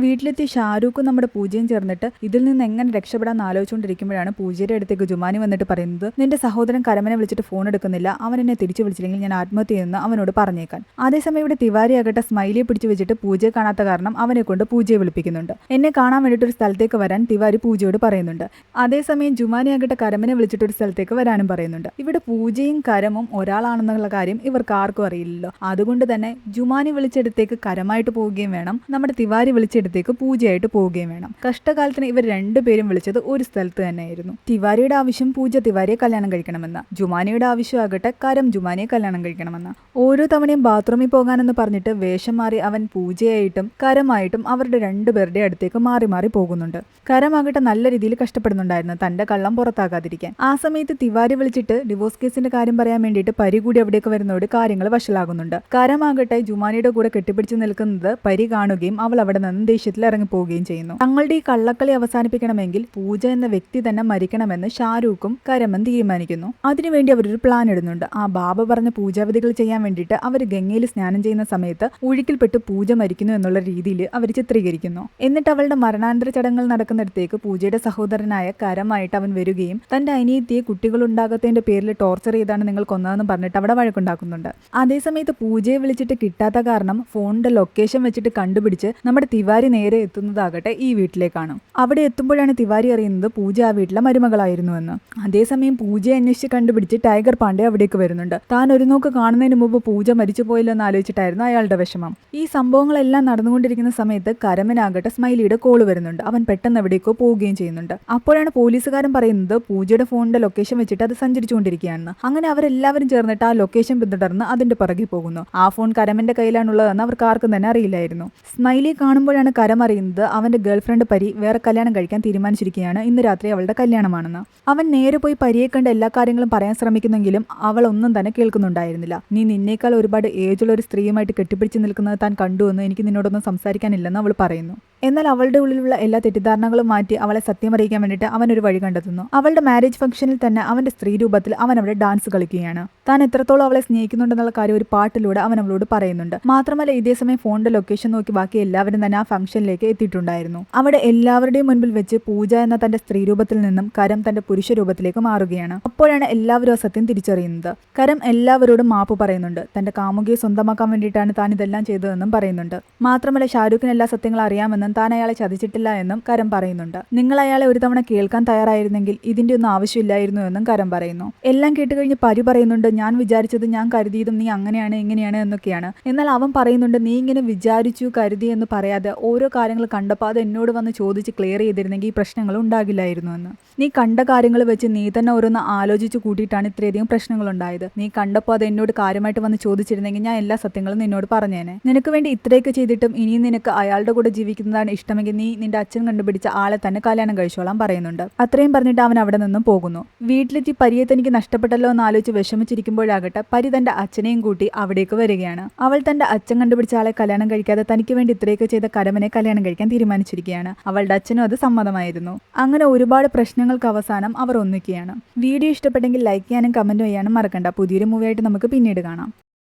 വീട്ടിലെത്തിയ ഷാരൂഖും നമ്മുടെ പൂജയും ചേർന്നിട്ട് ഇതിൽ നിന്ന് എങ്ങനെ രക്ഷപ്പെടാൻ ആലോചിച്ചുകൊണ്ടിരിക്കുമ്പോഴാണ് പൂജയുടെ അടുത്തേക്ക് ജുമാനി വന്നിട്ട് പറയുന്നത് നിന്റെ സഹോദരൻ കരമനെ വിളിച്ചിട്ട് ഫോൺ എടുക്കുന്നില്ല, അവൻ എന്നെ തിരിച്ചു വിളിച്ചില്ലെങ്കിൽ ഞാൻ ആത്മഹത്യ ചെയ്യുമെന്ന് അവനോട് പറഞ്ഞേക്കാൻ. അതേസമയം ഇവിടെ തിവാരി ആകട്ടെ സ്മൈലിയെ പിടിച്ചു വെച്ചിട്ട് പൂജയെ കാണാത്ത കാരണം അവനെ കൊണ്ട് പൂജയെ വിളിപ്പിക്കുന്നുണ്ട്. എന്നെ കാണാൻ വേണ്ടിയിട്ട് ഒരു സ്ഥലത്തേക്ക് വരാൻ തിവാരി പൂജയോട് പറയുന്നുണ്ട്. അതേസമയം ജുമാനി ആകട്ടെ കരമനെ വിളിച്ചിട്ട് ഒരു സ്ഥലത്തേക്ക് വരാനും പറയുന്നുണ്ട്. ഇവിടെ പൂജയും കരമും ഒരാളാണെന്നുള്ള കാര്യം ഇവർക്ക് ആർക്കും അറിയില്ലല്ലോ. അതുകൊണ്ട് തന്നെ ജുമാനി വിളിച്ചെടുത്തേക്ക് കരമായിട്ട് പോവുകയും വേണം, നമ്മുടെ തിവാരി വിളിച്ചെടുത്തേക്ക് പൂജയായിട്ട് പോവുകയും വേണം. കഷ്ടകാലത്തിന് ഇവർ രണ്ടുപേരും വിളിച്ചത് ഒരു സ്ഥലത്ത് തന്നെയായിരുന്നു. തിവാരിയുടെ ആവശ്യം പൂജ തിവാരിയെ കല്യാണം കഴിക്കണമെന്ന്, ജുമാനിയുടെ ആവശ്യമാകട്ടെ കരം ജുമാനിയെ കല്യാണം കഴിക്കണമെന്ന്. ഓരോ തവണയും ബാത്റൂമിൽ പോകാനെന്ന് പറഞ്ഞിട്ട് വേഷം മാറി അവൻ പൂജയായിട്ടും കരമായിട്ടും അവരുടെ രണ്ടുപേരുടെ അടുത്തേക്ക് മാറി മാറി പോകുന്നുണ്ട്. കരമാകട്ടെ നല്ല രീതിയിൽ കഷ്ടപ്പെടുന്നുണ്ടായിരുന്നു തന്റെ കള്ളം പുറത്താക്കാതിരിക്കാൻ. ആ സമയത്ത് തിവാരി വിളിച്ചിട്ട് ഡിവോഴ്സ് കേസിന്റെ കാര്യം പറയാൻ വേണ്ടിയിട്ട് പരി കൂടി അവിടേക്ക് വരുന്നതോട് കാര്യങ്ങൾ വഷളാകുന്നുണ്ട്. കരമാകട്ടെ ജുമാനിയുടെ കൂടെ കെട്ടിപ്പിടിച്ച് നിൽക്കുന്നത് പരി കാണുകയും അവൾ അവിടെ നിന്ന് ദേഷ്യത്തിൽ ഇറങ്ങിപ്പോവുകയും ചെയ്യുന്നു. തങ്ങളുടെ ഈ കള്ളക്കളി അവസാനിപ്പിക്കണമെങ്കിൽ പൂജ എന്ന വ്യക്തി തന്നെ മരിക്കണമെന്ന് ഷാരൂഖും കരമൻ തീരുമാനിക്കുന്നു. അതിനുവേണ്ടി അവരൊരു പ്ലാൻ ഇടുന്നുണ്ട്. ആ ബാബ പറഞ്ഞ പൂജാവിധികൾ ചെയ്യാൻ വേണ്ടിയിട്ട് അവർ ഗംഗയിൽ സ്നാനം ചെയ്യുന്ന സമയത്ത് ഒഴുക്കിൽപ്പെട്ട് പൂജ മരിക്കുന്നു എന്നുള്ള രീതിയിൽ അവർ ചിത്രീകരിക്കുന്നു. എന്നിട്ട് അവളുടെ മരണാനന്തര ചടങ്ങുകൾ നടക്കുന്നിടത്തേക്ക് പൂജയുടെ സഹോദരനായ കരമായിട്ട് അവൻ വരികയും തന്റെ അനിയത്തിയെ കുട്ടികളുണ്ടാകാത്തതിന്റെ പേരിൽ ടോർച്ചർ ചെയ്താണ് നിങ്ങൾ കൊന്നതെന്ന് പറഞ്ഞിട്ട് അവിടെ വഴക്കുണ്ടാക്കുന്നുണ്ട്. അതേസമയത്ത് പൂജയെ വിളിച്ചിട്ട് കിട്ടാത്ത കാരണം ഫോണിന്റെ ലൊക്കേഷൻ വെച്ചിട്ട് കണ്ടുപിടിച്ച് നമ്മുടെ തിവാരി നേരെ എത്തുന്നതാകട്ടെ ഈ വീട്ടിലേക്കാണ്. അവിടെ എത്തുമ്പോഴാണ് തിവാരി അറിയുന്നത് പൂജ ആ വീട്ടിലെ മരുമകളായിരുന്നുവെന്ന്. അതേസമയം പൂജയെ അന്വേഷിച്ച് കണ്ടുപിടിച്ച് ടൈഗർ പാണ്ഡെ അവിടേക്ക് വരുന്നുണ്ട്. താൻ ഒരു നോക്ക് കാണുന്നതിന് മുമ്പ് പൂജ മരിച്ചു പോയില്ലോ എന്ന് ആലോചിച്ചിട്ടായിരുന്നു അയാളുടെ വിഷമം. ഈ സംഭവങ്ങളെല്ലാം നടന്നുകൊണ്ടിരിക്കുന്ന സമയത്ത് കരമനാകട്ടെ സ്മൈലിയുടെ കോള് വരുന്നുണ്ട്. അവൻ പെട്ടെന്ന് എവിടേക്കോ പോവുകയും ചെയ്യുന്നുണ്ട്. അപ്പോഴാണ് പോലീസുകാരൻ പറയുന്നത് പൂജയുടെ ഫോണിന്റെ ലൊക്കേഷൻ വെച്ചിട്ട് അത് സഞ്ചരിച്ചുകൊണ്ടിരിക്കുകയാണെന്ന്. അങ്ങനെ അവരെല്ലാവരും ചേർന്നിട്ട് ആ ലൊക്കേഷൻ പിന്തുടർന്ന് അതിന്റെ പുറകെ പോകുന്നു. ആ ഫോൺ കരമന്റെ കയ്യിലാണുള്ളതെന്ന് അവർക്ക് ആർക്കും തന്നെ അറിയില്ലായിരുന്നു. സ്മൈലി കാണുമ്പോഴാണ് കരം അറിയുന്നത് അവന്റെ ഗേൾഫ്രണ്ട് പരി വേറെ കല്യാണം കഴിക്കാൻ തീരുമാനിച്ചിരിക്കുകയാണ്, ഇന്ന് രാത്രി അവളുടെ കല്യാണമാണെന്ന്. അവൻ നേരെ പോയി പരിയെ കണ്ട് എല്ലാ കാര്യങ്ങളും പറയാൻ ശ്രമിക്കുന്നെങ്കിലും അവൾ ഒന്നും തന്നെ കേൾക്കുന്നുണ്ടായിരുന്നില്ല. നീ നിന്നേക്കാൾ ഒരുപാട് ഏജുള്ള ഒരു സ്ത്രീയുമായിട്ട് കെട്ടിപ്പിടിച്ച് നിൽക്കുന്നത് താൻ കണ്ടുവെന്ന് എനിക്ക് നിന്നോടൊന്നും സംസാരിക്കാനില്ലെന്ന് അവൾ പറയുന്നു. എന്നാൽ അവളുടെ ഉള്ളിലുള്ള എല്ലാ തെറ്റിദ്ധാരണകളും മാറ്റി അവളെ സത്യം അറിയിക്കാൻ വേണ്ടിയിട്ട് അവൻ ഒരു വഴി കണ്ടെത്തുന്നു. അവളുടെ മാരേജ് ഫംഗ്ഷനിൽ തന്നെ അവന്റെ സ്ത്രീ രൂപത്തിൽ അവൻ അവിടെ ഡാൻസ് കളിക്കുകയാണ്. താൻ എത്രത്തോളം അവളെ സ്നേഹിക്കുന്നുണ്ടെന്നുള്ള കാര്യം ഒരു പാട്ടിലൂടെ അവൻ അവളോട് പറയുന്നുണ്ട്. മാത്രമല്ല ഇതേ സമയം ഫോണിന്റെ ലൊക്കേഷൻ നോക്കി ബാക്കി എല്ലാവരും തന്നെ ആ ഫംഗ്ഷനിലേക്ക് എത്തിയിട്ടുണ്ടായിരുന്നു. അവിടെ എല്ലാവരുടെയും മുൻപിൽ വെച്ച് പൂജ എന്ന തന്റെ സ്ത്രീ രൂപത്തിൽ നിന്നും കരം തന്റെ പുരുഷ രൂപത്തിലേക്ക് മാറുകയാണ്. അപ്പോഴാണ് എല്ലാവരും ആ സത്യം തിരിച്ചറിയുന്നത്. കരം എല്ലാവരോടും മാപ്പ് പറയുന്നുണ്ട്. തന്റെ കാമുകിയെ സ്വന്തമാക്കാൻ വേണ്ടിയിട്ടാണ് താൻ ഇതെല്ലാം ചെയ്തതെന്നും പറയുന്നുണ്ട്. മാത്രമല്ല ഷാരൂഖിന് എല്ലാ സത്യങ്ങളും അറിയാമെന്നും താൻ അയാളെ ചതിച്ചിട്ടില്ല എന്നും കരം പറയുന്നുണ്ട്. നിങ്ങൾ അയാളെ ഒരു തവണ കേൾക്കാൻ തയ്യാറായിരുന്നെങ്കിൽ ഇതിന്റെ ഒന്നും ആവശ്യമില്ലായിരുന്നു എന്നും കരം പറയുന്നു. എല്ലാം കേട്ടുകഴിഞ്ഞ് പരി പറയുന്നുണ്ട്, ഞാൻ വിചാരിച്ചത് ഞാൻ കരുതിയതും നീ അങ്ങനെയാണ് ഇങ്ങനെയാണ് എന്നൊക്കെയാണ്. എന്നാൽ അവൻ പറയുന്നുണ്ട്, നീ ഇങ്ങനെ വിചാരിച്ചു കരുതി എന്ന് പറയാതെ ഓരോ കാര്യങ്ങൾ കണ്ടപ്പോൾ അത് എന്നോട് വന്ന് ചോദിച്ച് ക്ലിയർ ചെയ്തിരുന്നെങ്കിൽ ഈ പ്രശ്നങ്ങൾ ഉണ്ടാകില്ലായിരുന്നു എന്ന്. നീ കണ്ട കാര്യങ്ങൾ വെച്ച് നീ തന്നെ ഓരോന്ന് ആലോചിച്ച് കൂട്ടിയിട്ടാണ് ഇത്രയധികം പ്രശ്നങ്ങൾ ഉണ്ടായത്. നീ കണ്ടപ്പോൾ അത് എന്നോട് കാര്യമായിട്ട് വന്ന് ചോദിച്ചിരുന്നെങ്കിൽ ഞാൻ എല്ലാ സത്യങ്ങളും നിന്നോട് പറഞ്ഞേനെ. നിനക്ക് വേണ്ടി ഇത്രയൊക്കെ ചെയ്തിട്ടും ഇനിയും നിനക്ക് അയാളുടെ കൂടെ ജീവിക്കുന്നതാണ് ഇഷ്ടമെങ്കിൽ നീ നിന്റെ അച്ഛൻ കണ്ടുപിടിച്ച ആളെ തന്നെ കല്യാണം കഴിച്ചോളാൻ പറയുന്നുണ്ട്. അത്രയും പറഞ്ഞിട്ട് അവൻ അവിടെ നിന്നും പോകുന്നു. വീട്ടിലെത്തി പരിയെ തനിക്ക് നഷ്ടപ്പെട്ടല്ലോ എന്ന് ആലോചിച്ച് വിഷമിച്ചിരിക്കുമ്പോഴാകട്ടെ പരി തന്റെ അച്ഛനെയും കൂട്ടി അവിടേക്ക് വരികയാണ്. അവൾ തന്റെ അച്ഛൻ കണ്ടുപിടിച്ച ആളെ കല്യാണം കഴിക്കാതെ തനിക്ക് വേണ്ടി ഇത്രയൊക്കെ ചെയ്ത കരമനെ കല്യാണം കഴിക്കാൻ തീരുമാനിച്ചിരിക്കുകയാണ്. അവളുടെ അച്ഛനും അത് സമ്മതമായിരുന്നു. അങ്ങനെ ഒരുപാട് പ്രശ്നങ്ങൾക്ക് അവസാനം അവർ ഒന്നിക്കുകയാണ്. വീഡിയോ ഇഷ്ടപ്പെട്ടെങ്കിൽ ലൈക്ക് ചെയ്യാനും കമന്റ് ചെയ്യാനും മറക്കണ്ട. പുതിയൊരു മൂവിയായിട്ട് നമുക്ക് പിന്നീട് കാണാം.